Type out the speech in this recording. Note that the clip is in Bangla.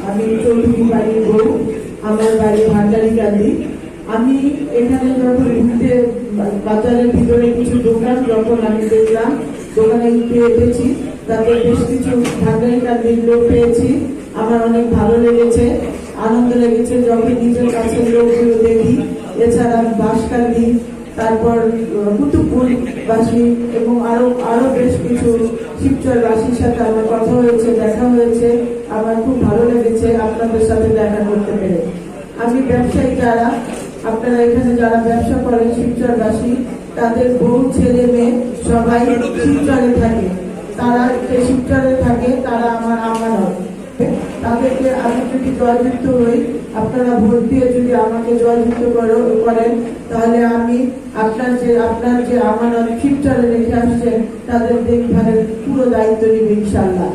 আমি চৌধুরী বাড়ির বউ, আমার বাড়ি ভান্ডারি কান্দি। আমি এখানে যখন ঘুরতে বাজারের ভিতরে কিছু দোকান যখন আমি দেখলাম, দোকানে পেয়েছি, তাতে বেশ কিছু ভান্ডারি কান্দির লোক পেয়েছি। আমার অনেক ভালো লেগেছে, আনন্দ লেগেছে যখন নিজের কাছের লোকগুলো দেখি। এছাড়া বাঁশকান্দি, তারপর কুতুবপুরবাসী এবং আরো বেশ কিছু শিবচরবাসীর সাথে আমার কথা হয়েছে, দেখা হয়েছে। আমার খুব ভালো লেগেছে আপনাদের সাথে দেখা করতে পেরে। আমি ব্যবসায়ী যারা, আপনারা এখানে যারা ব্যবসা করেন শিবচরবাসী, তাদের বউ ছেলে মেয়ে সবাই শিবচরে থাকে। তারা যে শিবচরে থাকে তারা আমার আমানত। তাদেরকে আমি যদি জয়যুক্ত হই, আপনারা ভোট দিয়ে যদি আমাকে জয়যুক্ত করেন, তাহলে আমি আপনার যে আমানত শিবচরে রেখে আসছেন তাদের দেখভালের পুরো দায়িত্ব নিব ইনশাআল্লাহ।